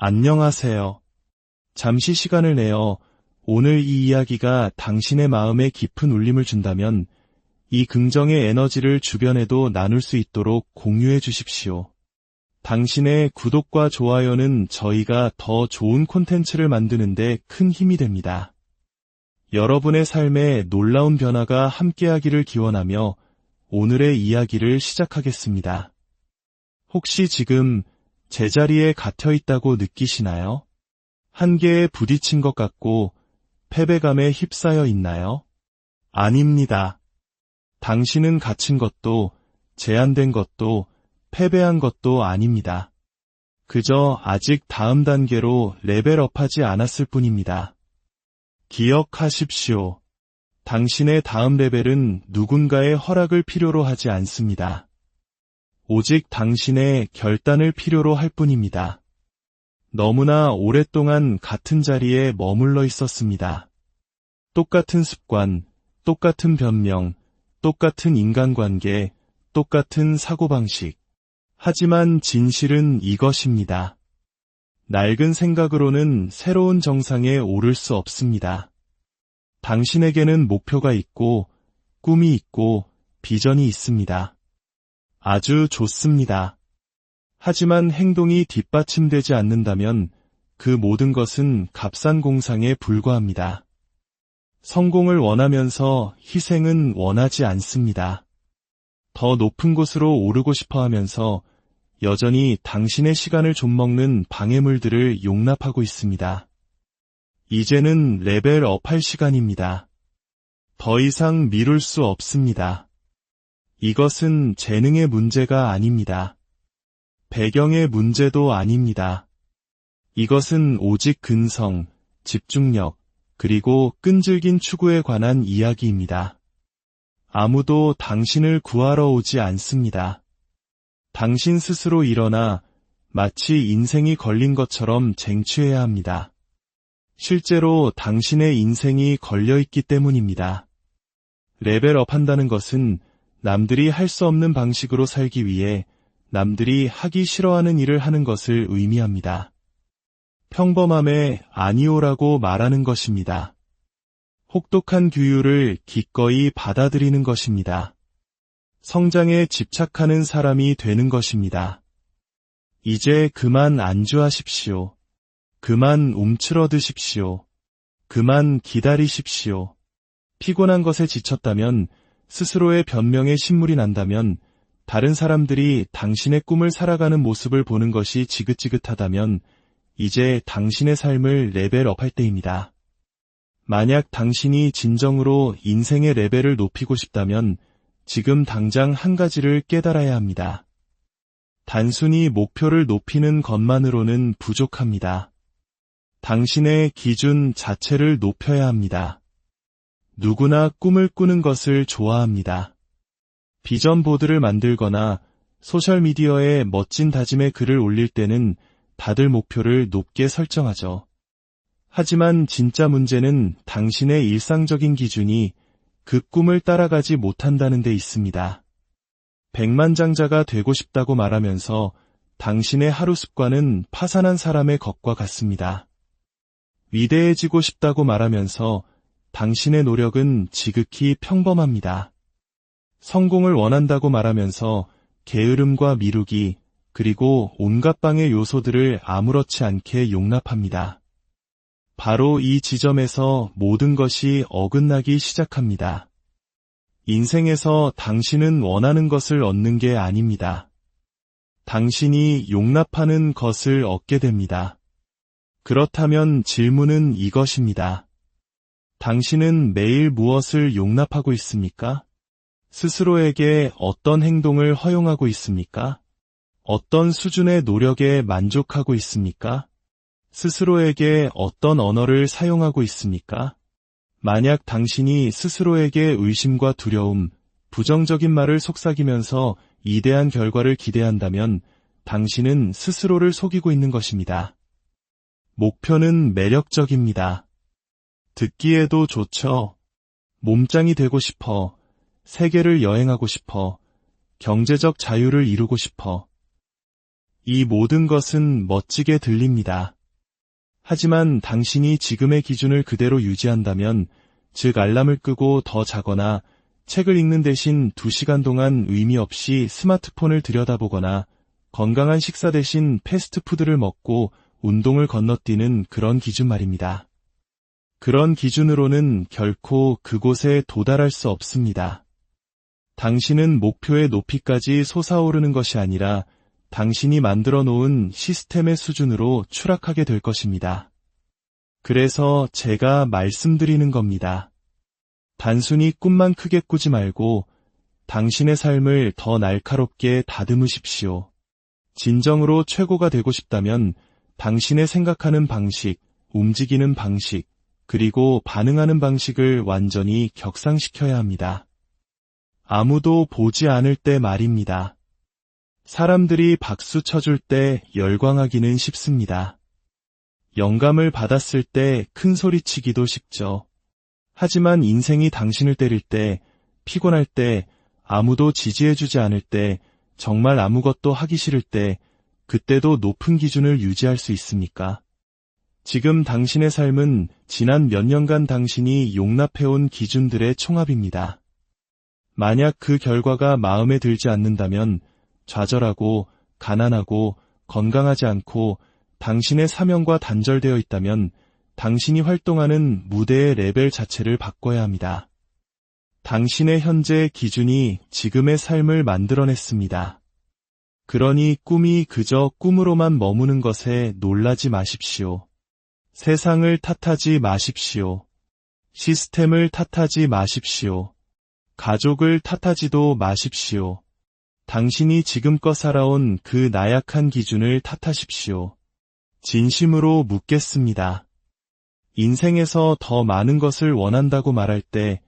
안녕하세요. 잠시 시간을 내어 오늘 이 이야기가 당신의 마음에 깊은 울림을 준다면 이 긍정의 에너지를 주변에도 나눌 수 있도록 공유해 주십시오. 당신의 구독과 좋아요는 저희가 더 좋은 콘텐츠를 만드는 데 큰 힘이 됩니다. 여러분의 삶에 놀라운 변화가 함께하기를 기원하며 오늘의 이야기를 시작하겠습니다. 혹시 지금 제자리에 갇혀 있다고 느끼시나요? 한계에 부딪힌 것 같고 패배감에 휩싸여 있나요? 아닙니다. 당신은 갇힌 것도 제한된 것도 패배한 것도 아닙니다. 그저 아직 다음 단계로 레벨업하지 않았을 뿐입니다. 기억하십시오. 당신의 다음 레벨은 누군가의 허락을 필요로 하지 않습니다. 오직 당신의 결단을 필요로 할 뿐입니다. 너무나 오랫동안 같은 자리에 머물러 있었습니다. 똑같은 습관, 똑같은 변명, 똑같은 인간관계, 똑같은 사고방식. 하지만 진실은 이것입니다. 낡은 생각으로는 새로운 정상에 오를 수 없습니다. 당신에게는 목표가 있고, 꿈이 있고, 비전이 있습니다. 아주 좋습니다. 하지만 행동이 뒷받침되지 않는다면 그 모든 것은 값싼 공상에 불과합니다. 성공을 원하면서 희생은 원하지 않습니다. 더 높은 곳으로 오르고 싶어 하면서 여전히 당신의 시간을 좀먹는 방해물들을 용납하고 있습니다. 이제는 레벨업할 시간입니다. 더 이상 미룰 수 없습니다. 이것은 재능의 문제가 아닙니다. 배경의 문제도 아닙니다. 이것은 오직 근성, 집중력, 그리고 끈질긴 추구에 관한 이야기입니다. 아무도 당신을 구하러 오지 않습니다. 당신 스스로 일어나 마치 인생이 걸린 것처럼 쟁취해야 합니다. 실제로 당신의 인생이 걸려있기 때문입니다. 레벨업한다는 것은 남들이 할 수 없는 방식으로 살기 위해 남들이 하기 싫어하는 일을 하는 것을 의미합니다. 평범함에 아니오라고 말하는 것입니다. 혹독한 규율을 기꺼이 받아들이는 것입니다. 성장에 집착하는 사람이 되는 것입니다. 이제 그만 안주하십시오. 그만 움츠러드십시오. 그만 기다리십시오. 피곤한 것에 지쳤다면, 스스로의 변명에 신물이 난다면, 다른 사람들이 당신의 꿈을 살아가는 모습을 보는 것이 지긋지긋하다면 이제 당신의 삶을 레벨업할 때입니다. 만약 당신이 진정으로 인생의 레벨을 높이고 싶다면 지금 당장 한 가지를 깨달아야 합니다. 단순히 목표를 높이는 것만으로는 부족합니다. 당신의 기준 자체를 높여야 합니다. 누구나 꿈을 꾸는 것을 좋아합니다. 비전 보드를 만들거나 소셜미디어에 멋진 다짐의 글을 올릴 때는 다들 목표를 높게 설정하죠. 하지만 진짜 문제는 당신의 일상적인 기준이 그 꿈을 따라가지 못한다는 데 있습니다. 백만장자가 되고 싶다고 말하면서 당신의 하루 습관은 파산한 사람의 것과 같습니다. 위대해지고 싶다고 말하면서 당신의 노력은 지극히 평범합니다. 성공을 원한다고 말하면서 게으름과 미루기, 그리고 온갖 방해 요소들을 아무렇지 않게 용납합니다. 바로 이 지점에서 모든 것이 어긋나기 시작합니다. 인생에서 당신은 원하는 것을 얻는 게 아닙니다. 당신이 용납하는 것을 얻게 됩니다. 그렇다면 질문은 이것입니다. 당신은 매일 무엇을 용납하고 있습니까? 스스로에게 어떤 행동을 허용하고 있습니까? 어떤 수준의 노력에 만족하고 있습니까? 스스로에게 어떤 언어를 사용하고 있습니까? 만약 당신이 스스로에게 의심과 두려움, 부정적인 말을 속삭이면서 이대한 결과를 기대한다면 당신은 스스로를 속이고 있는 것입니다. 목표는 매력적입니다. 듣기에도 좋죠. 몸짱이 되고 싶어. 세계를 여행하고 싶어. 경제적 자유를 이루고 싶어. 이 모든 것은 멋지게 들립니다. 하지만 당신이 지금의 기준을 그대로 유지한다면, 즉 알람을 끄고 더 자거나 책을 읽는 대신 2시간 동안 의미 없이 스마트폰을 들여다보거나 건강한 식사 대신 패스트푸드를 먹고 운동을 건너뛰는 그런 기준 말입니다. 그런 기준으로는 결코 그곳에 도달할 수 없습니다. 당신은 목표의 높이까지 솟아오르는 것이 아니라 당신이 만들어 놓은 시스템의 수준으로 추락하게 될 것입니다. 그래서 제가 말씀드리는 겁니다. 단순히 꿈만 크게 꾸지 말고 당신의 삶을 더 날카롭게 다듬으십시오. 진정으로 최고가 되고 싶다면 당신의 생각하는 방식, 움직이는 방식, 그리고 반응하는 방식을 완전히 격상시켜야 합니다. 아무도 보지 않을 때 말입니다. 사람들이 박수 쳐줄 때 열광하기는 쉽습니다. 영감을 받았을 때 큰 소리치기도 쉽죠. 하지만 인생이 당신을 때릴 때, 피곤할 때, 아무도 지지해주지 않을 때, 정말 아무것도 하기 싫을 때, 그때도 높은 기준을 유지할 수 있습니까? 지금 당신의 삶은 지난 몇 년간 당신이 용납해온 기준들의 총합입니다. 만약 그 결과가 마음에 들지 않는다면 좌절하고 가난하고 건강하지 않고 당신의 사명과 단절되어 있다면 당신이 활동하는 무대의 레벨 자체를 바꿔야 합니다. 당신의 현재 기준이 지금의 삶을 만들어냈습니다. 그러니 꿈이 그저 꿈으로만 머무는 것에 놀라지 마십시오. 세상을 탓하지 마십시오. 시스템을 탓하지 마십시오. 가족을 탓하지도 마십시오. 당신이 지금껏 살아온 그 나약한 기준을 탓하십시오. 진심으로 묻겠습니다. 인생에서 더 많은 것을 원한다고 말할 때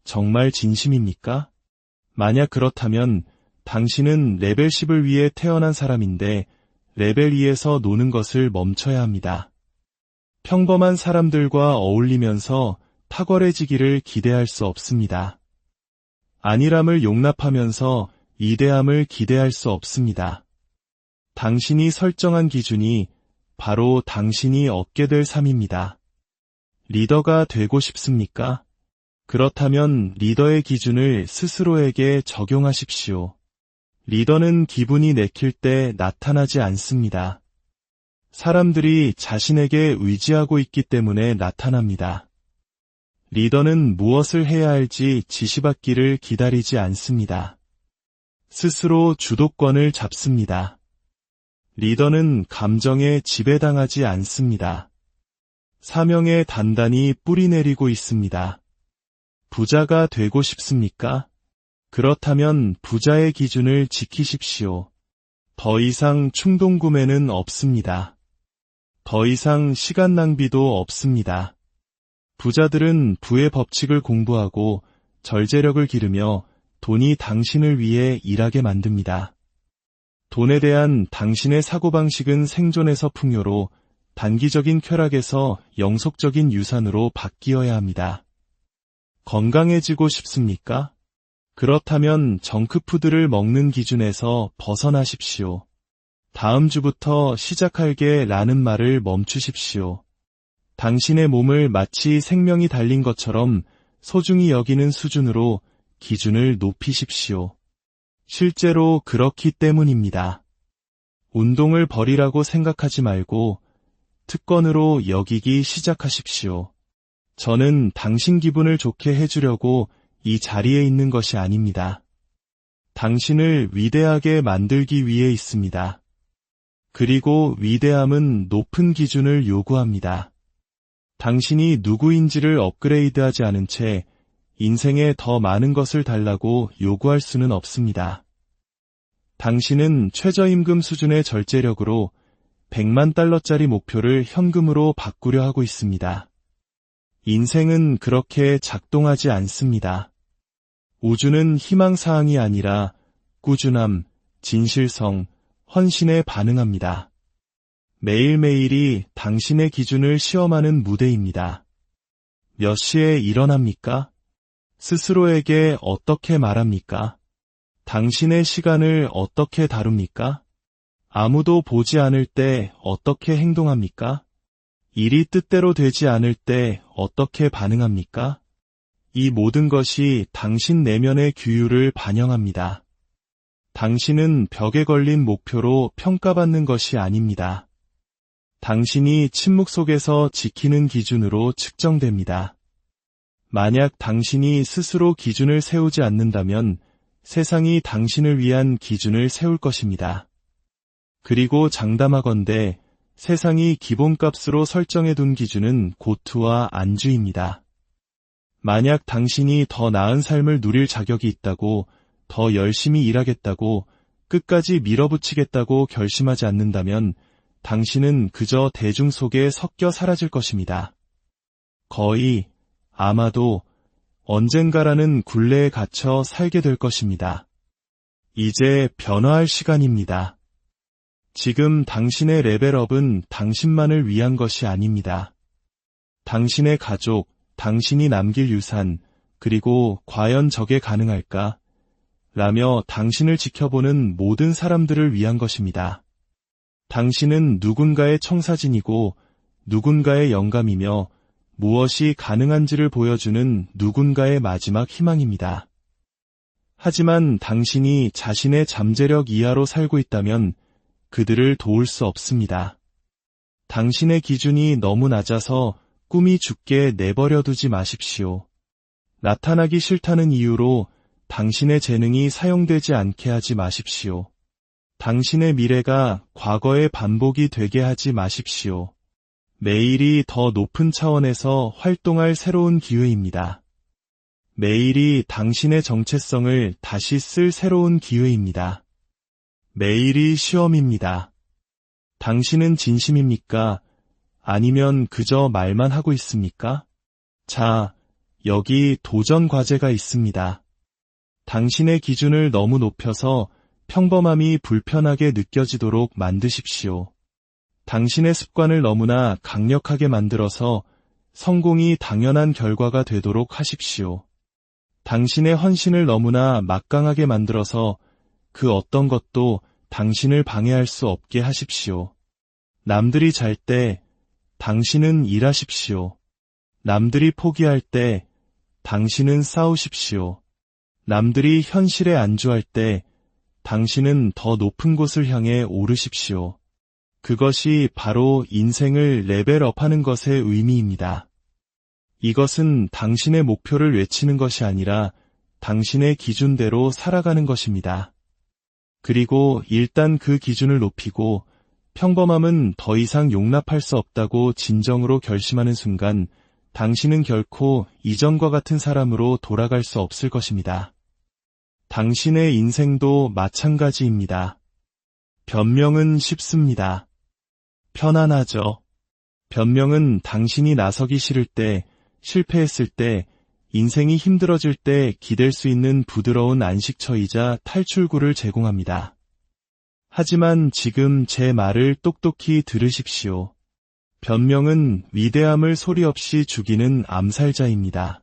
정말 진심입니까? 만약 그렇다면 당신은 레벨 10을 위해 태어난 사람인데 레벨 2에서 노는 것을 멈춰야 합니다. 평범한 사람들과 어울리면서 탁월해지기를 기대할 수 없습니다. 안일함을 용납하면서 위대함을 기대할 수 없습니다. 당신이 설정한 기준이 바로 당신이 얻게 될 삶입니다. 리더가 되고 싶습니까? 그렇다면 리더의 기준을 스스로에게 적용하십시오. 리더는 기분이 내킬 때 나타나지 않습니다. 사람들이 자신에게 의지하고 있기 때문에 나타납니다. 리더는 무엇을 해야 할지 지시받기를 기다리지 않습니다. 스스로 주도권을 잡습니다. 리더는 감정에 지배당하지 않습니다. 사명에 단단히 뿌리내리고 있습니다. 부자가 되고 싶습니까? 그렇다면 부자의 기준을 지키십시오. 더 이상 충동구매는 없습니다. 더 이상 시간 낭비도 없습니다. 부자들은 부의 법칙을 공부하고 절제력을 기르며 돈이 당신을 위해 일하게 만듭니다. 돈에 대한 당신의 사고방식은 생존에서 풍요로, 단기적인 쾌락에서 영속적인 유산으로 바뀌어야 합니다. 건강해지고 싶습니까? 그렇다면 정크푸드를 먹는 기준에서 벗어나십시오. 다음 주부터 시작할게 라는 말을 멈추십시오. 당신의 몸을 마치 생명이 달린 것처럼 소중히 여기는 수준으로 기준을 높이십시오. 실제로 그렇기 때문입니다. 운동을 버리라고 생각하지 말고 특권으로 여기기 시작하십시오. 저는 당신 기분을 좋게 해주려고 이 자리에 있는 것이 아닙니다. 당신을 위대하게 만들기 위해 있습니다. 그리고 위대함은 높은 기준을 요구합니다. 당신이 누구인지를 업그레이드하지 않은 채 인생에 더 많은 것을 달라고 요구할 수는 없습니다. 당신은 최저임금 수준의 절제력으로 100만 달러짜리 목표를 현금으로 바꾸려 하고 있습니다. 인생은 그렇게 작동하지 않습니다. 우주는 희망사항이 아니라 꾸준함, 진실성, 헌신에 반응합니다. 매일매일이 당신의 기준을 시험하는 무대입니다. 몇 시에 일어납니까? 스스로에게 어떻게 말합니까? 당신의 시간을 어떻게 다룹니까? 아무도 보지 않을 때 어떻게 행동합니까? 일이 뜻대로 되지 않을 때 어떻게 반응합니까? 이 모든 것이 당신 내면의 규율을 반영합니다. 당신은 벽에 걸린 목표로 평가받는 것이 아닙니다. 당신이 침묵 속에서 지키는 기준으로 측정됩니다. 만약 당신이 스스로 기준을 세우지 않는다면 세상이 당신을 위한 기준을 세울 것입니다. 그리고 장담하건대 세상이 기본값으로 설정해둔 기준은 고투와 안주입니다. 만약 당신이 더 나은 삶을 누릴 자격이 있다고, 더 열심히 일하겠다고, 끝까지 밀어붙이겠다고 결심하지 않는다면 당신은 그저 대중 속에 섞여 사라질 것입니다. 거의, 아마도 언젠가라는 굴레에 갇혀 살게 될 것입니다. 이제 변화할 시간입니다. 지금 당신의 레벨업은 당신만을 위한 것이 아닙니다. 당신의 가족, 당신이 남길 유산, 그리고 과연 저게 가능할까? 라며 당신을 지켜보는 모든 사람들을 위한 것입니다. 당신은 누군가의 청사진이고 누군가의 영감이며 무엇이 가능한지를 보여주는 누군가의 마지막 희망입니다. 하지만 당신이 자신의 잠재력 이하로 살고 있다면 그들을 도울 수 없습니다. 당신의 기준이 너무 낮아서 꿈이 죽게 내버려두지 마십시오. 나타나기 싫다는 이유로 당신의 재능이 사용되지 않게 하지 마십시오. 당신의 미래가 과거의 반복이 되게 하지 마십시오. 매일이 더 높은 차원에서 활동할 새로운 기회입니다. 매일이 당신의 정체성을 다시 쓸 새로운 기회입니다. 매일이 시험입니다. 당신은 진심입니까? 아니면 그저 말만 하고 있습니까? 자, 여기 도전 과제가 있습니다. 당신의 기준을 너무 높여서 평범함이 불편하게 느껴지도록 만드십시오. 당신의 습관을 너무나 강력하게 만들어서 성공이 당연한 결과가 되도록 하십시오. 당신의 헌신을 너무나 막강하게 만들어서 그 어떤 것도 당신을 방해할 수 없게 하십시오. 남들이 잘 때 당신은 일하십시오. 남들이 포기할 때 당신은 싸우십시오. 남들이 현실에 안주할 때 당신은 더 높은 곳을 향해 오르십시오. 그것이 바로 인생을 레벨업하는 것의 의미입니다. 이것은 당신의 목표를 외치는 것이 아니라 당신의 기준대로 살아가는 것입니다. 그리고 일단 그 기준을 높이고 평범함은 더 이상 용납할 수 없다고 진정으로 결심하는 순간 당신은 결코 이전과 같은 사람으로 돌아갈 수 없을 것입니다. 당신의 인생도 마찬가지입니다. 변명은 쉽습니다. 편안하죠. 변명은 당신이 나서기 싫을 때, 실패했을 때, 인생이 힘들어질 때 기댈 수 있는 부드러운 안식처이자 탈출구를 제공합니다. 하지만 지금 제 말을 똑똑히 들으십시오. 변명은 위대함을 소리 없이 죽이는 암살자입니다.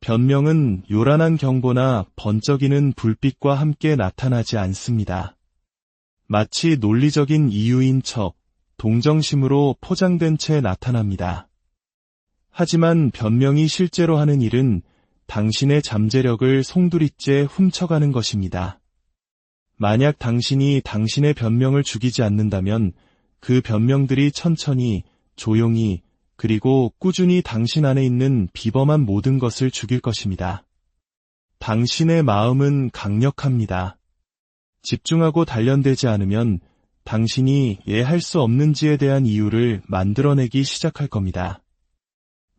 변명은 요란한 경보나 번쩍이는 불빛과 함께 나타나지 않습니다. 마치 논리적인 이유인 척, 동정심으로 포장된 채 나타납니다. 하지만 변명이 실제로 하는 일은 당신의 잠재력을 송두리째 훔쳐가는 것입니다. 만약 당신이 당신의 변명을 죽이지 않는다면 그 변명들이 천천히, 조용히, 그리고 꾸준히 당신 안에 있는 비범한 모든 것을 죽일 것입니다. 당신의 마음은 강력합니다. 집중하고 단련되지 않으면 당신이 할 수 없는지에 대한 이유를 만들어내기 시작할 겁니다.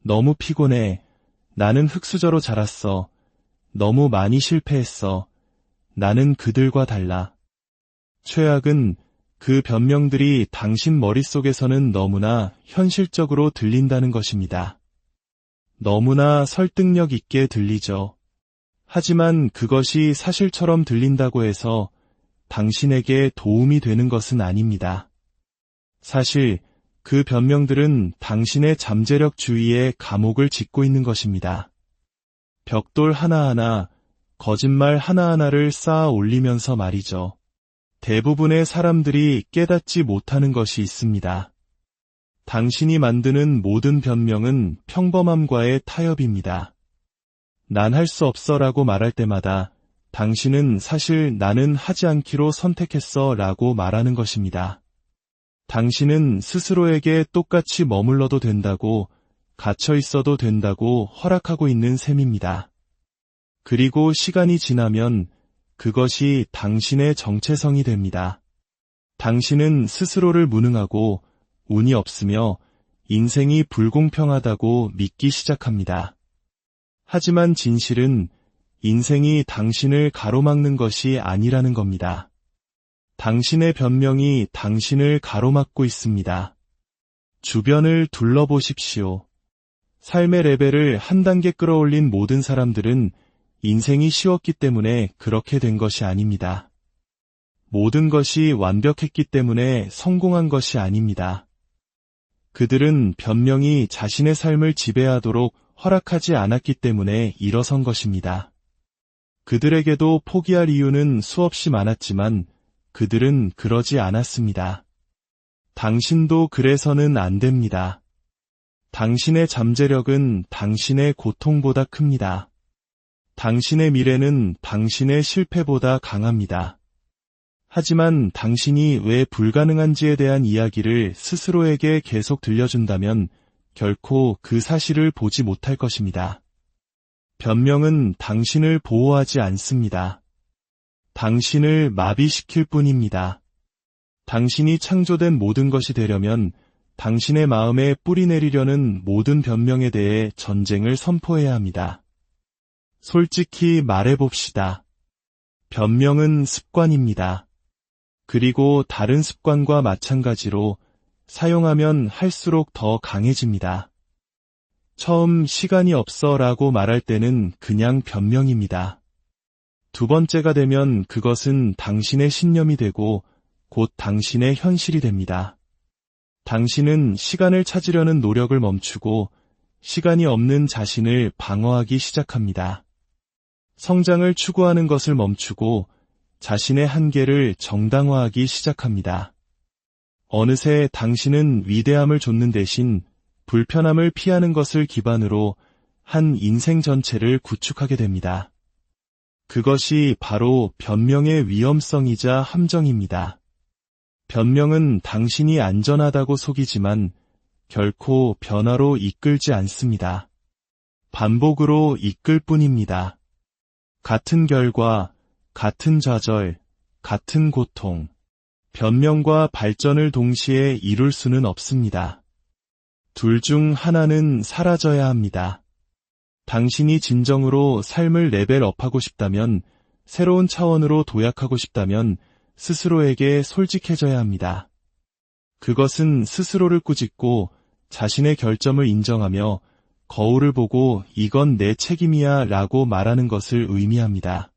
너무 피곤해. 나는 흙수저로 자랐어. 너무 많이 실패했어. 나는 그들과 달라. 최악은 그 변명들이 당신 머릿속에서는 너무나 현실적으로 들린다는 것입니다. 너무나 설득력 있게 들리죠. 하지만 그것이 사실처럼 들린다고 해서 당신에게 도움이 되는 것은 아닙니다. 사실 그 변명들은 당신의 잠재력 주위에 감옥을 짓고 있는 것입니다. 벽돌 하나하나, 거짓말 하나하나를 쌓아 올리면서 말이죠. 대부분의 사람들이 깨닫지 못하는 것이 있습니다. 당신이 만드는 모든 변명은 평범함과의 타협입니다. 난 할 수 없어 라고 말할 때마다 당신은 사실 나는 하지 않기로 선택했어 라고 말하는 것입니다. 당신은 스스로에게 똑같이 머물러도 된다고, 갇혀 있어도 된다고 허락하고 있는 셈입니다. 그리고 시간이 지나면 그것이 당신의 정체성이 됩니다. 당신은 스스로를 무능하고 운이 없으며 인생이 불공평하다고 믿기 시작합니다. 하지만 진실은 인생이 당신을 가로막는 것이 아니라는 겁니다. 당신의 변명이 당신을 가로막고 있습니다. 주변을 둘러보십시오. 삶의 레벨을 한 단계 끌어올린 모든 사람들은 인생이 쉬웠기 때문에 그렇게 된 것이 아닙니다. 모든 것이 완벽했기 때문에 성공한 것이 아닙니다. 그들은 변명이 자신의 삶을 지배하도록 허락하지 않았기 때문에 일어선 것입니다. 그들에게도 포기할 이유는 수없이 많았지만 그들은 그러지 않았습니다. 당신도 그래서는 안 됩니다. 당신의 잠재력은 당신의 고통보다 큽니다. 당신의 미래는 당신의 실패보다 강합니다. 하지만 당신이 왜 불가능한지에 대한 이야기를 스스로에게 계속 들려준다면 결코 그 사실을 보지 못할 것입니다. 변명은 당신을 보호하지 않습니다. 당신을 마비시킬 뿐입니다. 당신이 창조된 모든 것이 되려면 당신의 마음에 뿌리 내리려는 모든 변명에 대해 전쟁을 선포해야 합니다. 솔직히 말해봅시다. 변명은 습관입니다. 그리고 다른 습관과 마찬가지로 사용하면 할수록 더 강해집니다. 처음 시간이 없어 라고 말할 때는 그냥 변명입니다. 두 번째가 되면 그것은 당신의 신념이 되고 곧 당신의 현실이 됩니다. 당신은 시간을 찾으려는 노력을 멈추고 시간이 없는 자신을 방어하기 시작합니다. 성장을 추구하는 것을 멈추고 자신의 한계를 정당화하기 시작합니다. 어느새 당신은 위대함을 좇는 대신 불편함을 피하는 것을 기반으로 한 인생 전체를 구축하게 됩니다. 그것이 바로 변명의 위험성이자 함정입니다. 변명은 당신이 안전하다고 속이지만 결코 변화로 이끌지 않습니다. 반복으로 이끌 뿐입니다. 같은 결과, 같은 좌절, 같은 고통, 변명과 발전을 동시에 이룰 수는 없습니다. 둘 중 하나는 사라져야 합니다. 당신이 진정으로 삶을 레벨업하고 싶다면, 새로운 차원으로 도약하고 싶다면 스스로에게 솔직해져야 합니다. 그것은 스스로를 꾸짖고 자신의 결점을 인정하며 거울을 보고 이건 내 책임이야 라고 말하는 것을 의미합니다.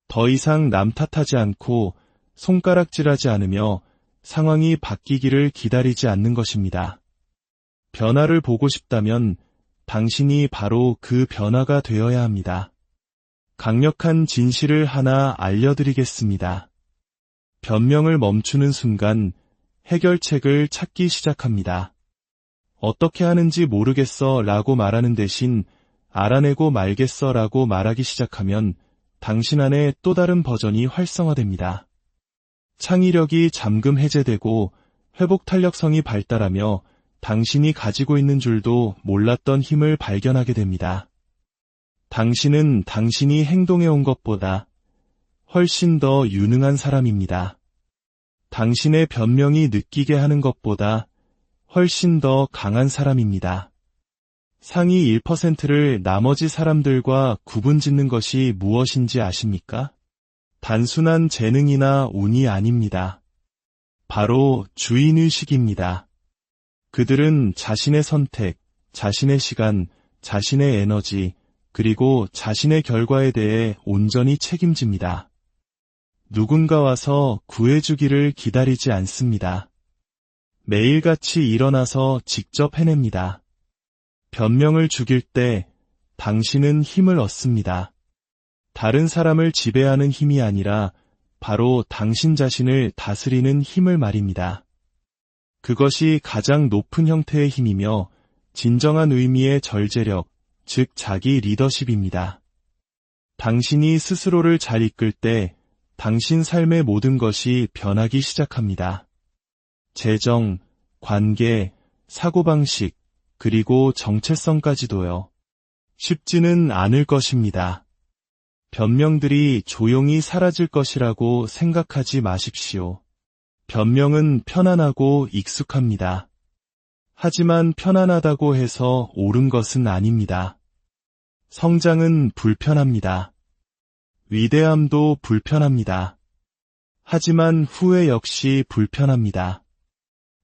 더 이상 남 탓하지 않고 손가락질하지 않으며 상황이 바뀌기를 기다리지 않는 것입니다. 변화를 보고 싶다면 당신이 바로 그 변화가 되어야 합니다. 강력한 진실을 하나 알려드리겠습니다. 변명을 멈추는 순간 해결책을 찾기 시작합니다. 어떻게 하는지 모르겠어 라고 말하는 대신 알아내고 말겠어 라고 말하기 시작하면 당신 안에 또 다른 버전이 활성화됩니다. 창의력이 잠금 해제되고 회복 탄력성이 발달하며 당신이 가지고 있는 줄도 몰랐던 힘을 발견하게 됩니다. 당신은 당신이 행동해온 것보다 훨씬 더 유능한 사람입니다. 당신의 변명이 느끼게 하는 것보다 훨씬 더 강한 사람입니다. 상위 1%를 나머지 사람들과 구분짓는 것이 무엇인지 아십니까? 단순한 재능이나 운이 아닙니다. 바로 주인의식입니다. 그들은 자신의 선택, 자신의 시간, 자신의 에너지, 그리고 자신의 결과에 대해 온전히 책임집니다. 누군가 와서 구해주기를 기다리지 않습니다. 매일같이 일어나서 직접 해냅니다. 변명을 죽일 때 당신은 힘을 얻습니다. 다른 사람을 지배하는 힘이 아니라 바로 당신 자신을 다스리는 힘을 말입니다. 그것이 가장 높은 형태의 힘이며 진정한 의미의 절제력, 즉 자기 리더십입니다. 당신이 스스로를 잘 이끌 때 당신 삶의 모든 것이 변하기 시작합니다. 재정, 관계, 사고방식, 그리고 정체성까지도요. 쉽지는 않을 것입니다. 변명들이 조용히 사라질 것이라고 생각하지 마십시오. 변명은 편안하고 익숙합니다. 하지만 편안하다고 해서 옳은 것은 아닙니다. 성장은 불편합니다. 위대함도 불편합니다. 하지만 후회 역시 불편합니다.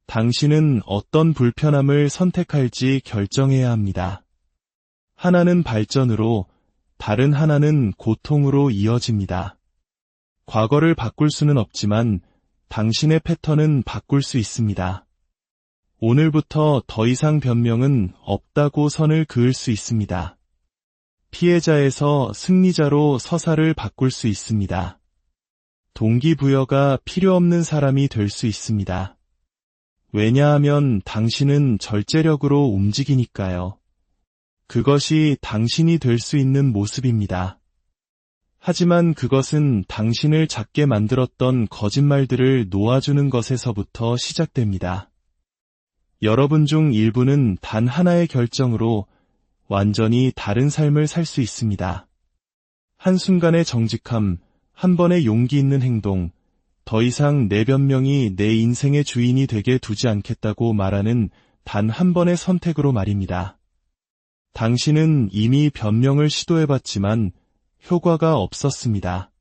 당신은 어떤 불편함을 선택할지 결정해야 합니다. 하나는 발전으로, 다른 하나는 고통으로 이어집니다. 과거를 바꿀 수는 없지만 당신의 패턴은 바꿀 수 있습니다. 오늘부터 더 이상 변명은 없다고 선을 그을 수 있습니다. 피해자에서 승리자로 서사를 바꿀 수 있습니다. 동기부여가 필요 없는 사람이 될 수 있습니다. 왜냐하면 당신은 절제력으로 움직이니까요. 그것이 당신이 될 수 있는 모습입니다. 하지만 그것은 당신을 작게 만들었던 거짓말들을 놓아주는 것에서부터 시작됩니다. 여러분 중 일부는 단 하나의 결정으로 완전히 다른 삶을 살 수 있습니다. 한순간의 정직함, 한 번의 용기 있는 행동, 더 이상 내 변명이 내 인생의 주인이 되게 두지 않겠다고 말하는 단 한 번의 선택으로 말입니다. 당신은 이미 변명을 시도해봤지만 효과가 없었습니다.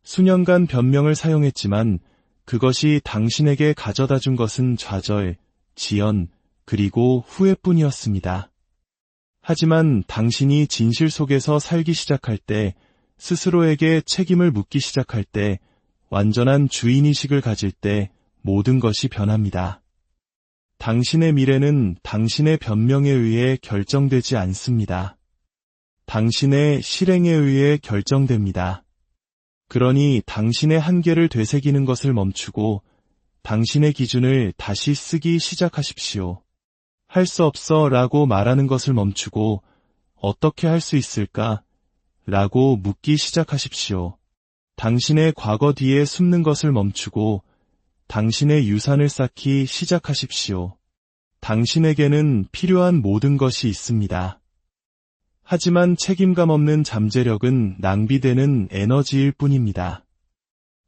수년간 변명을 사용했지만 그것이 당신에게 가져다 준 것은 좌절, 지연, 그리고 후회뿐이었습니다. 하지만 당신이 진실 속에서 살기 시작할 때, 스스로에게 책임을 묻기 시작할 때, 완전한 주인의식을 가질 때 모든 것이 변합니다. 당신의 미래는 당신의 변명에 의해 결정되지 않습니다. 당신의 실행에 의해 결정됩니다. 그러니 당신의 한계를 되새기는 것을 멈추고 당신의 기준을 다시 쓰기 시작하십시오. 할 수 없어 라고 말하는 것을 멈추고 어떻게 할 수 있을까? 라고 묻기 시작하십시오. 당신의 과거 뒤에 숨는 것을 멈추고 당신의 유산을 쌓기 시작하십시오. 당신에게는 필요한 모든 것이 있습니다. 하지만 책임감 없는 잠재력은 낭비되는 에너지일 뿐입니다.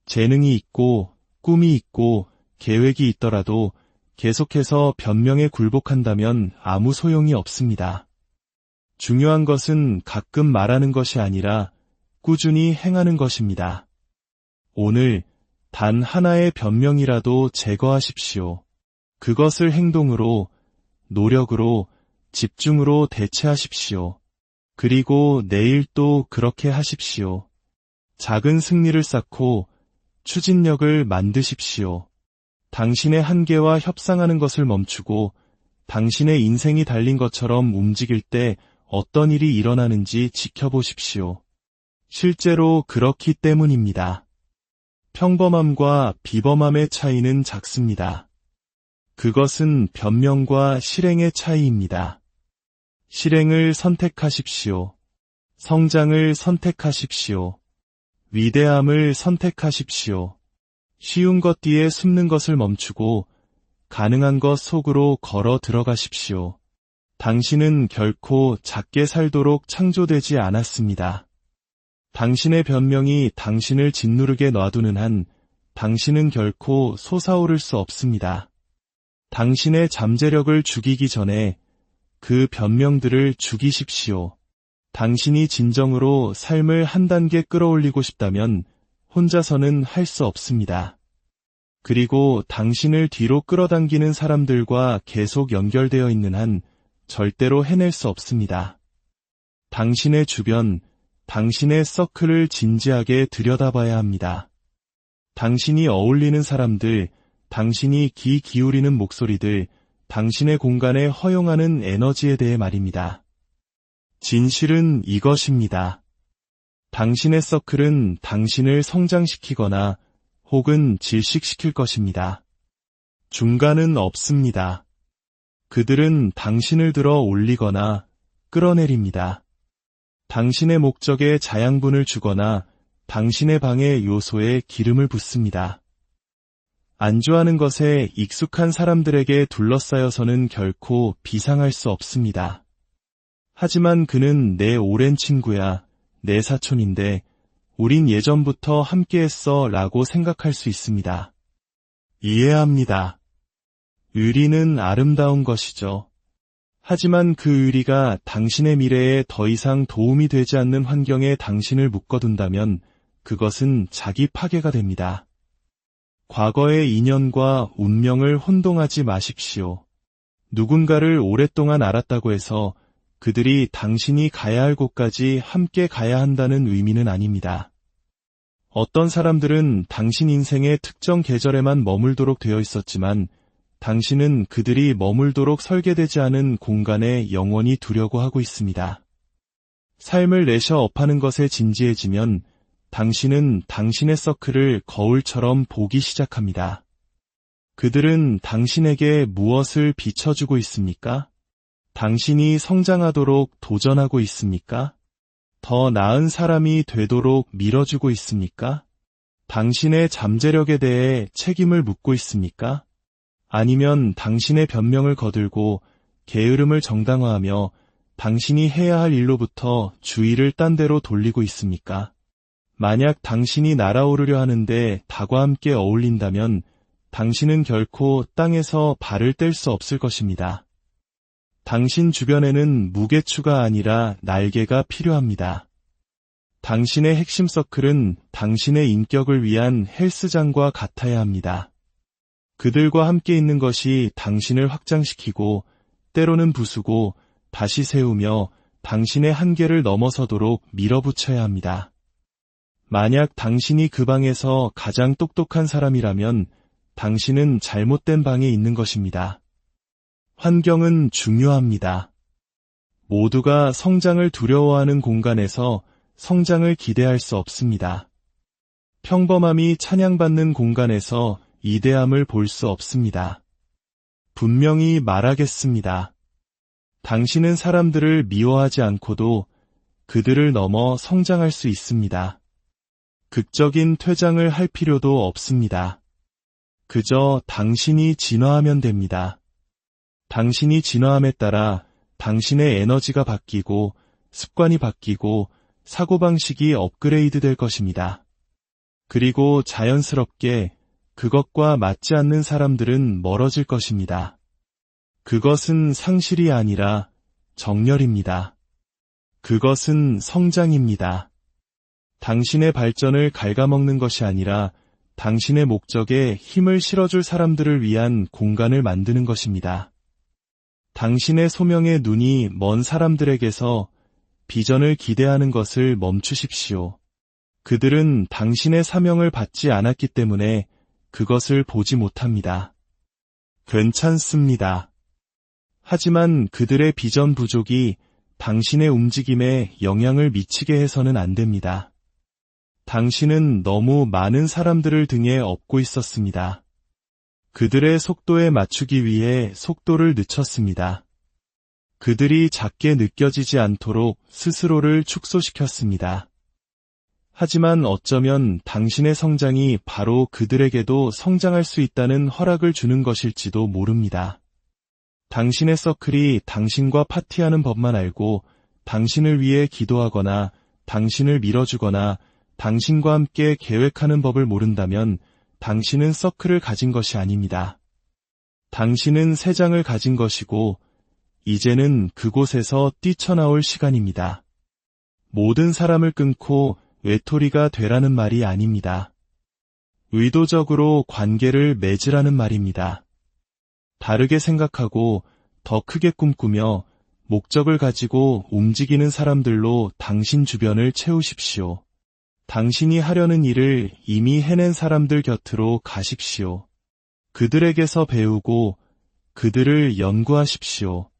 재능이 있고 꿈이 있고 계획이 있더라도 계속해서 변명에 굴복한다면 아무 소용이 없습니다. 중요한 것은 가끔 말하는 것이 아니라 꾸준히 행하는 것입니다. 오늘 단 하나의 변명이라도 제거하십시오. 그것을 행동으로, 노력으로, 집중으로 대체하십시오. 그리고 내일 또 그렇게 하십시오. 작은 승리를 쌓고 추진력을 만드십시오. 당신의 한계와 협상하는 것을 멈추고 당신의 인생이 달린 것처럼 움직일 때 어떤 일이 일어나는지 지켜보십시오. 실제로 그렇기 때문입니다. 평범함과 비범함의 차이는 작습니다. 그것은 변명과 실행의 차이입니다. 실행을 선택하십시오. 성장을 선택하십시오. 위대함을 선택하십시오. 쉬운 것 뒤에 숨는 것을 멈추고 가능한 것 속으로 걸어 들어가십시오. 당신은 결코 작게 살도록 창조되지 않았습니다. 당신의 변명이 당신을 짓누르게 놔두는 한 당신은 결코 솟아오를 수 없습니다. 당신의 잠재력을 죽이기 전에 그 변명들을 죽이십시오. 당신이 진정으로 삶을 한 단계 끌어올리고 싶다면 혼자서는 할 수 없습니다. 그리고 당신을 뒤로 끌어당기는 사람들과 계속 연결되어 있는 한 절대로 해낼 수 없습니다. 당신의 주변, 당신의 서클을 진지하게 들여다봐야 합니다. 당신이 어울리는 사람들, 당신이 귀 기울이는 목소리들, 당신의 공간에 허용하는 에너지에 대해 말입니다. 진실은 이것입니다. 당신의 서클은 당신을 성장시키거나 혹은 질식시킬 것입니다. 중간은 없습니다. 그들은 당신을 들어 올리거나 끌어내립니다. 당신의 목적에 자양분을 주거나 당신의 방의 요소에 기름을 붓습니다. 안주하는 것에 익숙한 사람들에게 둘러싸여서는 결코 비상할 수 없습니다. 하지만 그는 내 오랜 친구야, 내 사촌인데 우린 예전부터 함께했어 라고 생각할 수 있습니다. 이해합니다. 의리는 아름다운 것이죠. 하지만 그 의리가 당신의 미래에 더 이상 도움이 되지 않는 환경에 당신을 묶어둔다면 그것은 자기 파괴가 됩니다. 과거의 인연과 운명을 혼동하지 마십시오. 누군가를 오랫동안 알았다고 해서 그들이 당신이 가야 할 곳까지 함께 가야 한다는 의미는 아닙니다. 어떤 사람들은 당신 인생의 특정 계절에만 머물도록 되어 있었지만 당신은 그들이 머물도록 설계되지 않은 공간에 영원히 두려고 하고 있습니다. 삶을 레셔업하는 것에 진지해지면 당신은 당신의 서클을 거울처럼 보기 시작합니다. 그들은 당신에게 무엇을 비춰주고 있습니까? 당신이 성장하도록 도전하고 있습니까? 더 나은 사람이 되도록 밀어주고 있습니까? 당신의 잠재력에 대해 책임을 묻고 있습니까? 아니면 당신의 변명을 거들고 게으름을 정당화하며 당신이 해야 할 일로부터 주의를 딴 데로 돌리고 있습니까? 만약 당신이 날아오르려 하는데 닭과 함께 어울린다면 당신은 결코 땅에서 발을 뗄 수 없을 것입니다. 당신 주변에는 무게추가 아니라 날개가 필요합니다. 당신의 핵심 서클은 당신의 인격을 위한 헬스장과 같아야 합니다. 그들과 함께 있는 것이 당신을 확장시키고 때로는 부수고 다시 세우며 당신의 한계를 넘어서도록 밀어붙여야 합니다. 만약 당신이 그 방에서 가장 똑똑한 사람이라면 당신은 잘못된 방에 있는 것입니다. 환경은 중요합니다. 모두가 성장을 두려워하는 공간에서 성장을 기대할 수 없습니다. 평범함이 찬양받는 공간에서 이대함을 볼 수 없습니다. 분명히 말하겠습니다. 당신은 사람들을 미워하지 않고도 그들을 넘어 성장할 수 있습니다. 극적인 퇴장을 할 필요도 없습니다. 그저 당신이 진화하면 됩니다. 당신이 진화함에 따라 당신의 에너지가 바뀌고 습관이 바뀌고 사고방식이 업그레이드 될 것입니다. 그리고 자연스럽게 그것과 맞지 않는 사람들은 멀어질 것입니다. 그것은 상실이 아니라 정렬입니다. 그것은 성장입니다. 당신의 발전을 갉아먹는 것이 아니라 당신의 목적에 힘을 실어줄 사람들을 위한 공간을 만드는 것입니다. 당신의 소명의 눈이 먼 사람들에게서 비전을 기대하는 것을 멈추십시오. 그들은 당신의 사명을 받지 않았기 때문에 그것을 보지 못합니다. 괜찮습니다. 하지만 그들의 비전 부족이 당신의 움직임에 영향을 미치게 해서는 안 됩니다. 당신은 너무 많은 사람들을 등에 업고 있었습니다. 그들의 속도에 맞추기 위해 속도를 늦췄습니다. 그들이 작게 느껴지지 않도록 스스로를 축소시켰습니다. 하지만 어쩌면 당신의 성장이 바로 그들에게도 성장할 수 있다는 허락을 주는 것일지도 모릅니다. 당신의 서클이 당신과 파티하는 법만 알고 당신을 위해 기도하거나 당신을 밀어주거나 당신과 함께 계획하는 법을 모른다면 당신은 서클을 가진 것이 아닙니다. 당신은 새 장을 가진 것이고 이제는 그곳에서 뛰쳐나올 시간입니다. 모든 사람을 끊고 외톨이가 되라는 말이 아닙니다. 의도적으로 관계를 맺으라는 말입니다. 다르게 생각하고 더 크게 꿈꾸며 목적을 가지고 움직이는 사람들로 당신 주변을 채우십시오. 당신이 하려는 일을 이미 해낸 사람들 곁으로 가십시오. 그들에게서 배우고 그들을 연구하십시오.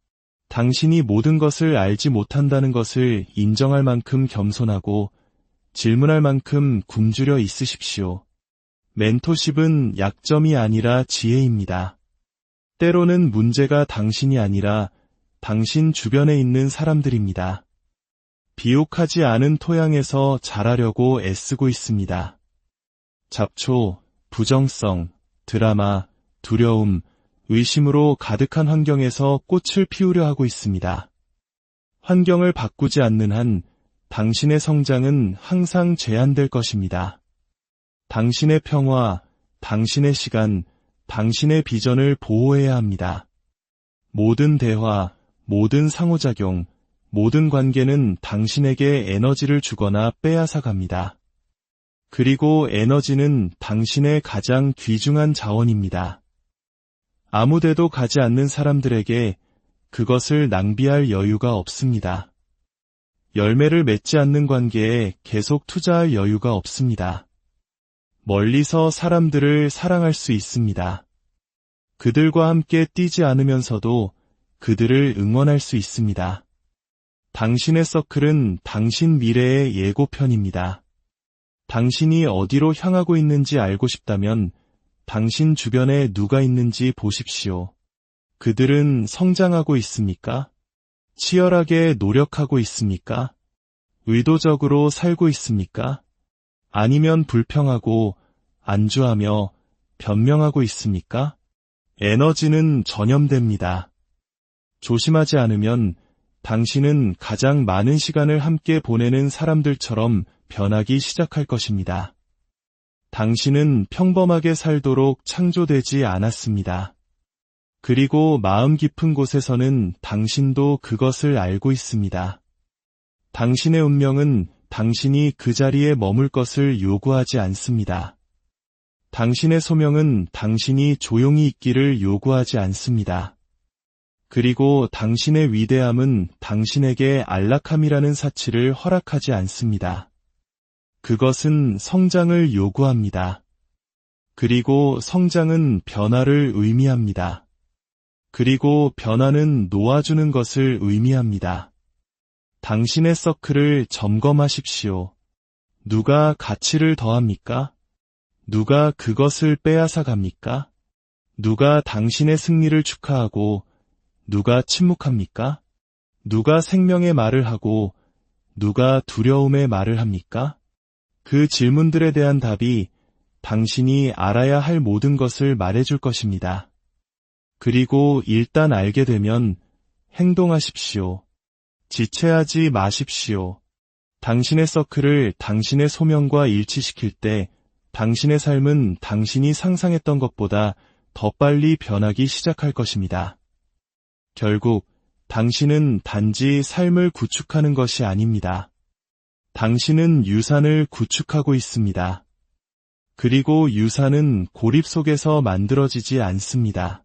당신이 모든 것을 알지 못한다는 것을 인정할 만큼 겸손하고 질문할 만큼 굶주려 있으십시오. 멘토십은 약점이 아니라 지혜입니다. 때로는 문제가 당신이 아니라 당신 주변에 있는 사람들입니다. 비옥하지 않은 토양에서 자라려고 애쓰고 있습니다. 잡초, 부정성, 드라마, 두려움, 의심으로 가득한 환경에서 꽃을 피우려 하고 있습니다. 환경을 바꾸지 않는 한 당신의 성장은 항상 제한될 것입니다. 당신의 평화, 당신의 시간, 당신의 비전을 보호해야 합니다. 모든 대화, 모든 상호작용, 모든 관계는 당신에게 에너지를 주거나 빼앗아 갑니다. 그리고 에너지는 당신의 가장 귀중한 자원입니다. 아무데도 가지 않는 사람들에게 그것을 낭비할 여유가 없습니다. 열매를 맺지 않는 관계에 계속 투자할 여유가 없습니다. 멀리서 사람들을 사랑할 수 있습니다. 그들과 함께 뛰지 않으면서도 그들을 응원할 수 있습니다. 당신의 서클은 당신 미래의 예고편입니다. 당신이 어디로 향하고 있는지 알고 싶다면 당신 주변에 누가 있는지 보십시오. 그들은 성장하고 있습니까? 치열하게 노력하고 있습니까? 의도적으로 살고 있습니까? 아니면 불평하고 안주하며 변명하고 있습니까? 에너지는 전염됩니다. 조심하지 않으면 당신은 가장 많은 시간을 함께 보내는 사람들처럼 변하기 시작할 것입니다. 당신은 평범하게 살도록 창조되지 않았습니다. 그리고 마음 깊은 곳에서는 당신도 그것을 알고 있습니다. 당신의 운명은 당신이 그 자리에 머물 것을 요구하지 않습니다. 당신의 소명은 당신이 조용히 있기를 요구하지 않습니다. 그리고 당신의 위대함은 당신에게 안락함이라는 사치를 허락하지 않습니다. 그것은 성장을 요구합니다. 그리고 성장은 변화를 의미합니다. 그리고 변화는 놓아주는 것을 의미합니다. 당신의 서클을 점검하십시오. 누가 가치를 더합니까? 누가 그것을 빼앗아 갑니까? 누가 당신의 승리를 축하하고 누가 침묵합니까? 누가 생명의 말을 하고 누가 두려움의 말을 합니까? 그 질문들에 대한 답이 당신이 알아야 할 모든 것을 말해줄 것입니다. 그리고 일단 알게 되면 행동하십시오. 지체하지 마십시오. 당신의 서클을 당신의 소명과 일치시킬 때 당신의 삶은 당신이 상상했던 것보다 더 빨리 변하기 시작할 것입니다. 결국 당신은 단지 삶을 구축하는 것이 아닙니다. 당신은 유산을 구축하고 있습니다. 그리고 유산은 고립 속에서 만들어지지 않습니다.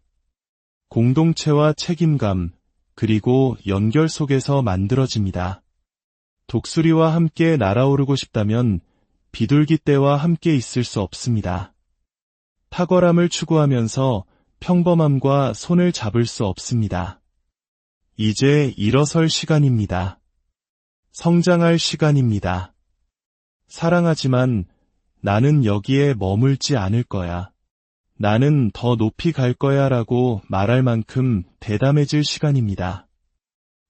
공동체와 책임감, 그리고 연결 속에서 만들어집니다. 독수리와 함께 날아오르고 싶다면 비둘기 떼와 함께 있을 수 없습니다. 탁월함을 추구하면서 평범함과 손을 잡을 수 없습니다. 이제 일어설 시간입니다. 성장할 시간입니다. 사랑하지만 나는 여기에 머물지 않을 거야. 나는 더 높이 갈 거야 라고 말할 만큼 대담해질 시간입니다.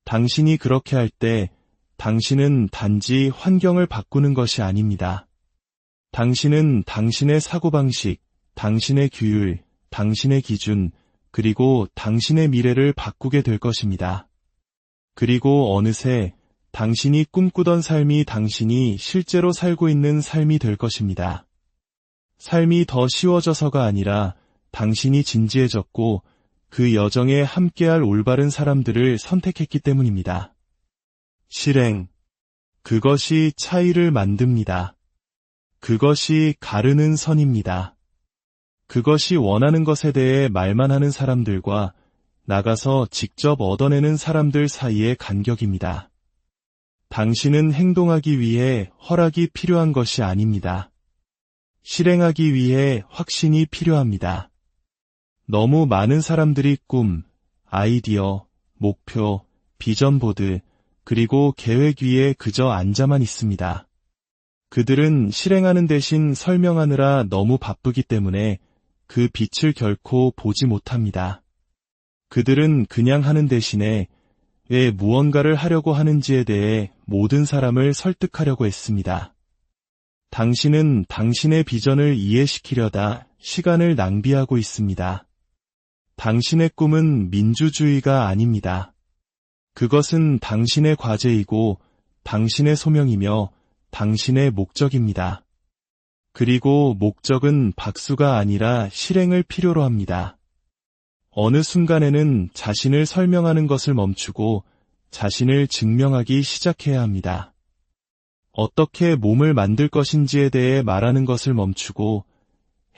당신이 그렇게 할 때 당신은 단지 환경을 바꾸는 것이 아닙니다. 당신은 당신의 사고방식, 당신의 규율, 당신의 기준, 그리고 당신의 미래를 바꾸게 될 것입니다. 그리고 어느새 당신이 꿈꾸던 삶이 당신이 실제로 살고 있는 삶이 될 것입니다. 삶이 더 쉬워져서가 아니라 당신이 진지해졌고 그 여정에 함께할 올바른 사람들을 선택했기 때문입니다. 실행. 그것이 차이를 만듭니다. 그것이 가르는 선입니다. 그것이 원하는 것에 대해 말만 하는 사람들과 나가서 직접 얻어내는 사람들 사이의 간격입니다. 당신은 행동하기 위해 허락이 필요한 것이 아닙니다. 실행하기 위해 확신이 필요합니다. 너무 많은 사람들이 꿈, 아이디어, 목표, 비전 보드, 그리고 계획 위에 그저 앉아만 있습니다. 그들은 실행하는 대신 설명하느라 너무 바쁘기 때문에 그 빛을 결코 보지 못합니다. 그들은 그냥 하는 대신에 왜 무언가를 하려고 하는지에 대해 모든 사람을 설득하려고 했습니다. 당신은 당신의 비전을 이해시키려다 시간을 낭비하고 있습니다. 당신의 꿈은 민주주의가 아닙니다. 그것은 당신의 과제이고 당신의 소명이며 당신의 목적입니다. 그리고 목적은 박수가 아니라 실행을 필요로 합니다. 어느 순간에는 자신을 설명하는 것을 멈추고 자신을 증명하기 시작해야 합니다. 어떻게 몸을 만들 것인지에 대해 말하는 것을 멈추고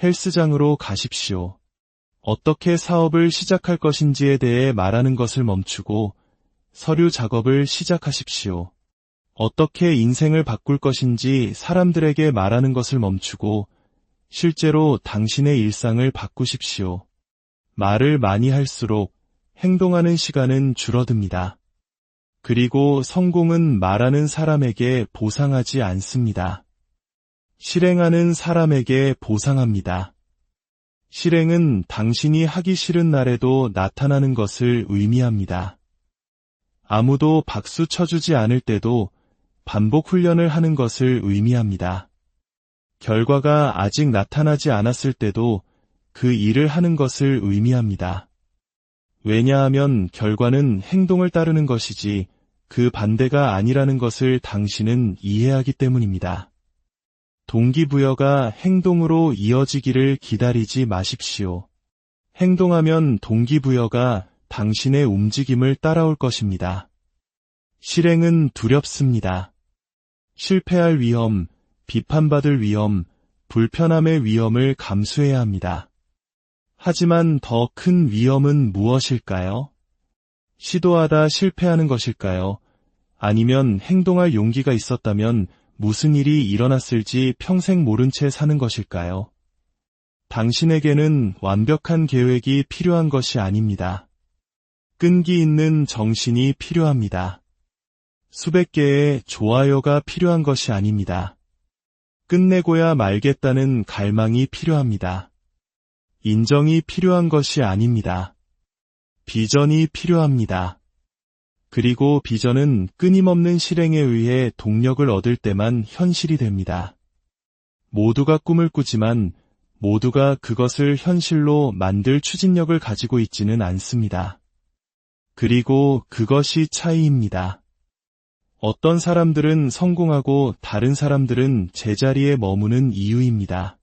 헬스장으로 가십시오. 어떻게 사업을 시작할 것인지에 대해 말하는 것을 멈추고 서류 작업을 시작하십시오. 어떻게 인생을 바꿀 것인지 사람들에게 말하는 것을 멈추고 실제로 당신의 일상을 바꾸십시오. 말을 많이 할수록 행동하는 시간은 줄어듭니다. 그리고 성공은 말하는 사람에게 보상하지 않습니다. 실행하는 사람에게 보상합니다. 실행은 당신이 하기 싫은 날에도 나타나는 것을 의미합니다. 아무도 박수 쳐주지 않을 때도 반복 훈련을 하는 것을 의미합니다. 결과가 아직 나타나지 않았을 때도 그 일을 하는 것을 의미합니다. 왜냐하면 결과는 행동을 따르는 것이지 그 반대가 아니라는 것을 당신은 이해하기 때문입니다. 동기부여가 행동으로 이어지기를 기다리지 마십시오. 행동하면 동기부여가 당신의 움직임을 따라올 것입니다. 실행은 두렵습니다. 실패할 위험, 비판받을 위험, 불편함의 위험을 감수해야 합니다. 하지만 더 큰 위험은 무엇일까요? 시도하다 실패하는 것일까요? 아니면 행동할 용기가 있었다면 무슨 일이 일어났을지 평생 모른 채 사는 것일까요? 당신에게는 완벽한 계획이 필요한 것이 아닙니다. 끈기 있는 정신이 필요합니다. 수백 개의 좋아요가 필요한 것이 아닙니다. 끝내고야 말겠다는 갈망이 필요합니다. 인정이 필요한 것이 아닙니다. 비전이 필요합니다. 그리고 비전은 끊임없는 실행에 의해 동력을 얻을 때만 현실이 됩니다. 모두가 꿈을 꾸지만 모두가 그것을 현실로 만들 추진력을 가지고 있지는 않습니다. 그리고 그것이 차이입니다. 어떤 사람들은 성공하고 다른 사람들은 제자리에 머무는 이유입니다.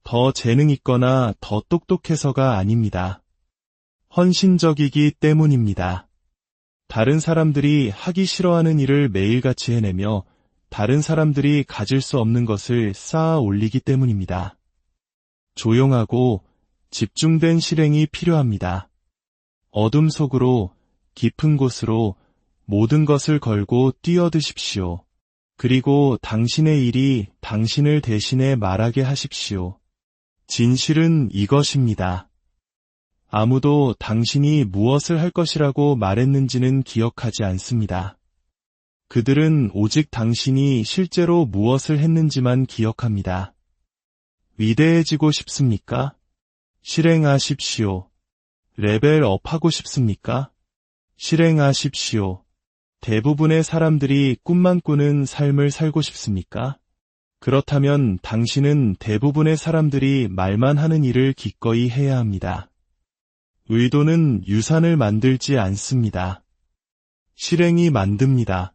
더 재능 있거나 더 똑똑해서가 아닙니다. 헌신적이기 때문입니다. 다른 사람들이 하기 싫어하는 일을 매일같이 해내며 다른 사람들이 가질 수 없는 것을 쌓아 올리기 때문입니다. 조용하고 집중된 실행이 필요합니다. 어둠 속으로 깊은 곳으로 모든 것을 걸고 뛰어드십시오. 그리고 당신의 일이 당신을 대신해 말하게 하십시오. 진실은 이것입니다. 아무도 당신이 무엇을 할 것이라고 말했는지는 기억하지 않습니다. 그들은 오직 당신이 실제로 무엇을 했는지만 기억합니다. 위대해지고 싶습니까? 실행하십시오. 레벨업하고 싶습니까? 실행하십시오. 대부분의 사람들이 꿈만 꾸는 삶을 살고 싶습니까? 그렇다면 당신은 대부분의 사람들이 말만 하는 일을 기꺼이 해야 합니다. 의도는 유산을 만들지 않습니다. 실행이 만듭니다.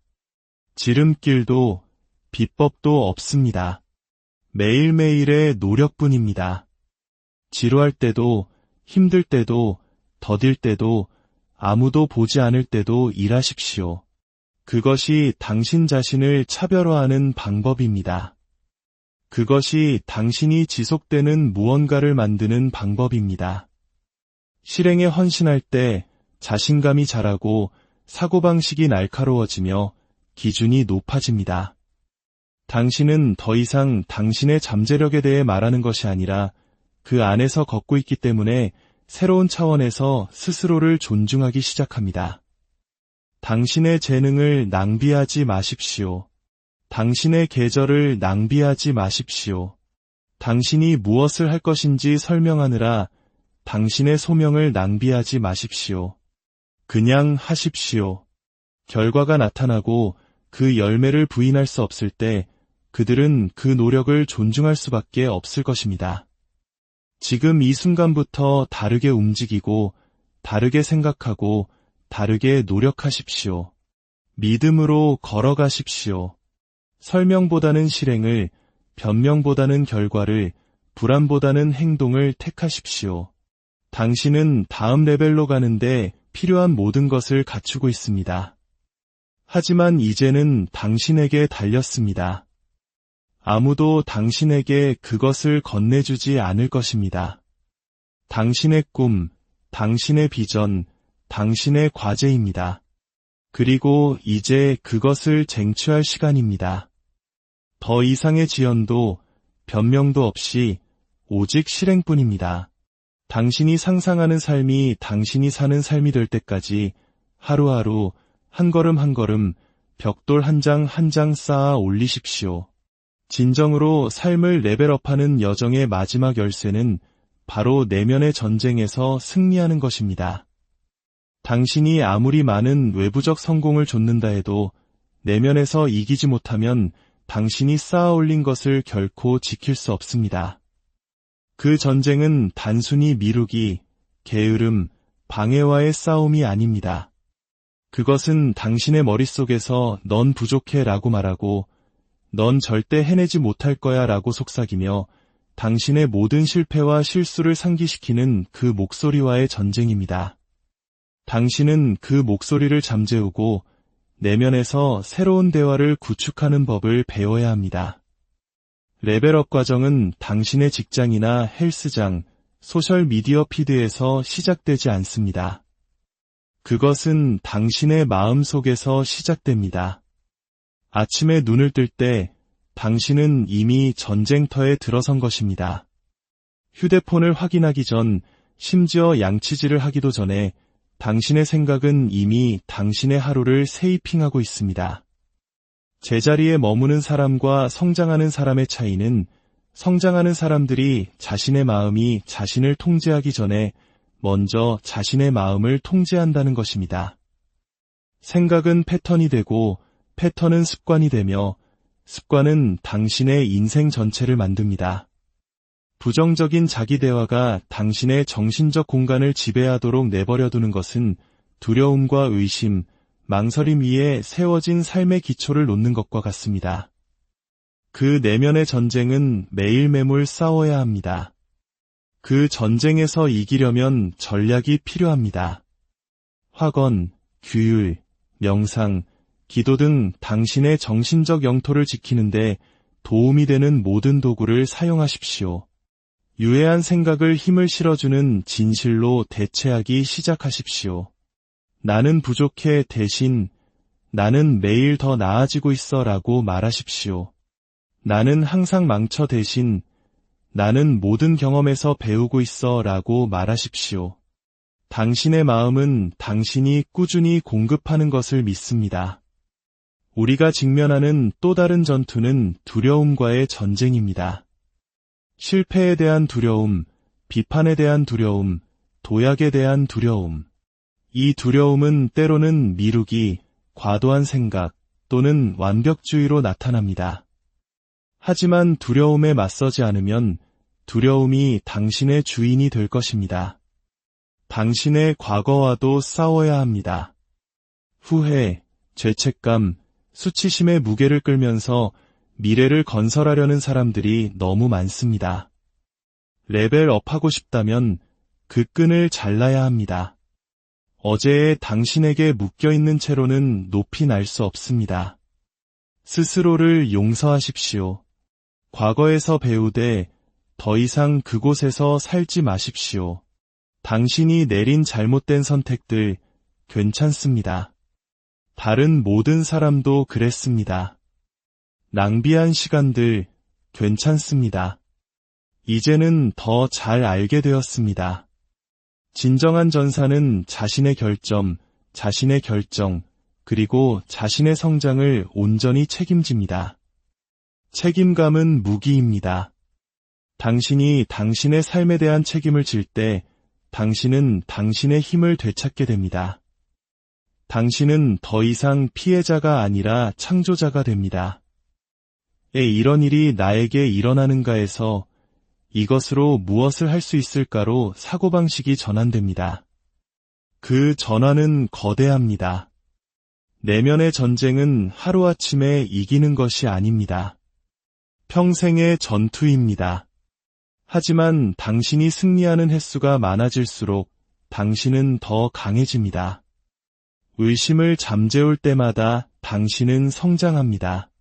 지름길도 비법도 없습니다. 매일매일의 노력뿐입니다. 지루할 때도 힘들 때도 더딜 때도 아무도 보지 않을 때도 일하십시오. 그것이 당신 자신을 차별화하는 방법입니다. 그것이 당신이 지속되는 무언가를 만드는 방법입니다. 실행에 헌신할 때 자신감이 자라고 사고방식이 날카로워지며 기준이 높아집니다. 당신은 더 이상 당신의 잠재력에 대해 말하는 것이 아니라 그 안에서 걷고 있기 때문에 새로운 차원에서 스스로를 존중하기 시작합니다. 당신의 재능을 낭비하지 마십시오. 당신의 계절을 낭비하지 마십시오. 당신이 무엇을 할 것인지 설명하느라 당신의 소명을 낭비하지 마십시오. 그냥 하십시오. 결과가 나타나고 그 열매를 부인할 수 없을 때 그들은 그 노력을 존중할 수밖에 없을 것입니다. 지금 이 순간부터 다르게 움직이고 다르게 생각하고 다르게 노력하십시오. 믿음으로 걸어가십시오. 설명보다는 실행을, 변명보다는 결과를, 불안보다는 행동을 택하십시오. 당신은 다음 레벨로 가는데 필요한 모든 것을 갖추고 있습니다. 하지만 이제는 당신에게 달렸습니다. 아무도 당신에게 그것을 건네주지 않을 것입니다. 당신의 꿈, 당신의 비전, 당신의 과제입니다. 그리고 이제 그것을 쟁취할 시간입니다. 더 이상의 지연도, 변명도 없이 오직 실행뿐입니다. 당신이 상상하는 삶이 당신이 사는 삶이 될 때까지 하루하루 한 걸음 한 걸음 벽돌 한 장 한 장 쌓아 올리십시오. 진정으로 삶을 레벨업하는 여정의 마지막 열쇠는 바로 내면의 전쟁에서 승리하는 것입니다. 당신이 아무리 많은 외부적 성공을 좇는다 해도 내면에서 이기지 못하면 당신이 쌓아 올린 것을 결코 지킬 수 없습니다. 그 전쟁은 단순히 미루기, 게으름, 방해와의 싸움이 아닙니다. 그것은 당신의 머릿속에서 넌 부족해 라고 말하고 넌 절대 해내지 못할 거야 라고 속삭이며 당신의 모든 실패와 실수를 상기시키는 그 목소리와의 전쟁입니다. 당신은 그 목소리를 잠재우고 내면에서 새로운 대화를 구축하는 법을 배워야 합니다. 레벨업 과정은 당신의 직장이나 헬스장, 소셜미디어 피드에서 시작되지 않습니다. 그것은 당신의 마음 속에서 시작됩니다. 아침에 눈을 뜰 때 당신은 이미 전쟁터에 들어선 것입니다. 휴대폰을 확인하기 전, 심지어 양치질을 하기도 전에 당신의 생각은 이미 당신의 하루를 세이핑하고 있습니다. 제자리에 머무는 사람과 성장하는 사람의 차이는 성장하는 사람들이 자신의 마음이 자신을 통제하기 전에 먼저 자신의 마음을 통제한다는 것입니다. 생각은 패턴이 되고 패턴은 습관이 되며 습관은 당신의 인생 전체를 만듭니다. 부정적인 자기 대화가 당신의 정신적 공간을 지배하도록 내버려두는 것은 두려움과 의심, 망설임 위에 세워진 삶의 기초를 놓는 것과 같습니다. 그 내면의 전쟁은 매일매일 싸워야 합니다. 그 전쟁에서 이기려면 전략이 필요합니다. 학원, 규율, 명상, 기도 등 당신의 정신적 영토를 지키는데 도움이 되는 모든 도구를 사용하십시오. 유해한 생각을 힘을 실어주는 진실로 대체하기 시작하십시오. 나는 부족해 대신 나는 매일 더 나아지고 있어 라고 말하십시오. 나는 항상 망쳐 대신 나는 모든 경험에서 배우고 있어 라고 말하십시오. 당신의 마음은 당신이 꾸준히 공급하는 것을 믿습니다. 우리가 직면하는 또 다른 전투는 두려움과의 전쟁입니다. 실패에 대한 두려움, 비판에 대한 두려움, 도약에 대한 두려움. 이 두려움은 때로는 미루기, 과도한 생각 또는 완벽주의로 나타납니다. 하지만 두려움에 맞서지 않으면 두려움이 당신의 주인이 될 것입니다. 당신의 과거와도 싸워야 합니다. 후회, 죄책감, 수치심의 무게를 끌면서 미래를 건설하려는 사람들이 너무 많습니다. 레벨업하고 싶다면 그 끈을 잘라야 합니다. 어제의 당신에게 묶여있는 채로는 높이 날 수 없습니다. 스스로를 용서하십시오. 과거에서 배우되 더 이상 그곳에서 살지 마십시오. 당신이 내린 잘못된 선택들 괜찮습니다. 다른 모든 사람도 그랬습니다. 낭비한 시간들 괜찮습니다. 이제는 더 잘 알게 되었습니다. 진정한 전사는 자신의 결정, 그리고 자신의 성장을 온전히 책임집니다. 책임감은 무기입니다. 당신이 당신의 삶에 대한 책임을 질 때 당신은 당신의 힘을 되찾게 됩니다. 당신은 더 이상 피해자가 아니라 창조자가 됩니다. 이런 일이 나에게 일어나는가에서 이것으로 무엇을 할 수 있을까로 사고방식이 전환됩니다. 그 전환은 거대합니다. 내면의 전쟁은 하루아침에 이기는 것이 아닙니다. 평생의 전투입니다. 하지만 당신이 승리하는 횟수가 많아질수록 당신은 더 강해집니다. 의심을 잠재울 때마다 당신은 성장합니다.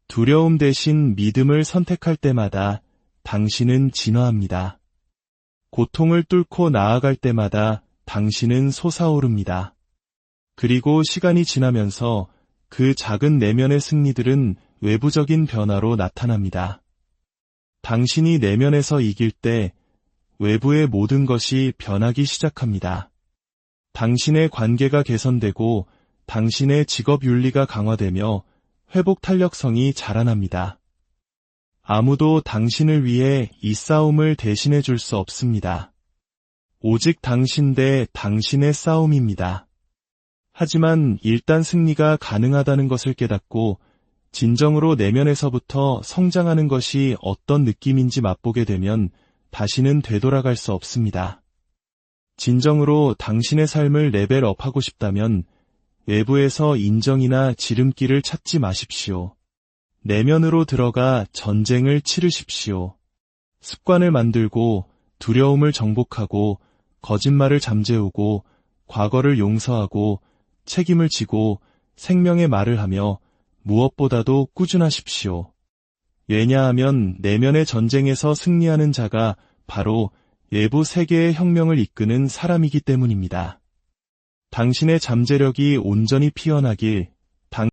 두려움 대신 믿음을 선택할 때마다 당신은 진화합니다. 고통을 뚫고 나아갈 때마다 당신은 솟아오릅니다. 그리고 시간이 지나면서 그 작은 내면의 승리들은 외부적인 변화로 나타납니다. 당신이 내면에서 이길 때 외부의 모든 것이 변하기 시작합니다. 당신의 관계가 개선되고 당신의 직업 윤리가 강화되며 회복 탄력성이 자라납니다. 아무도 당신을 위해 이 싸움을 대신해 줄 수 없습니다. 오직 당신 대 당신의 싸움입니다. 하지만 일단 승리가 가능하다는 것을 깨닫고 진정으로 내면에서부터 성장하는 것이 어떤 느낌인지 맛보게 되면 다시는 되돌아갈 수 없습니다. 진정으로 당신의 삶을 레벨업하고 싶다면 외부에서 인정이나 지름길을 찾지 마십시오. 내면으로 들어가 전쟁을 치르십시오. 습관을 만들고 두려움을 정복하고 거짓말을 잠재우고 과거를 용서하고 책임을 지고 생명의 말을 하며 무엇보다도 꾸준하십시오. 왜냐하면 내면의 전쟁에서 승리하는 자가 바로 외부 세계의 혁명을 이끄는 사람이기 때문입니다. 당신의 잠재력이 온전히 피어나길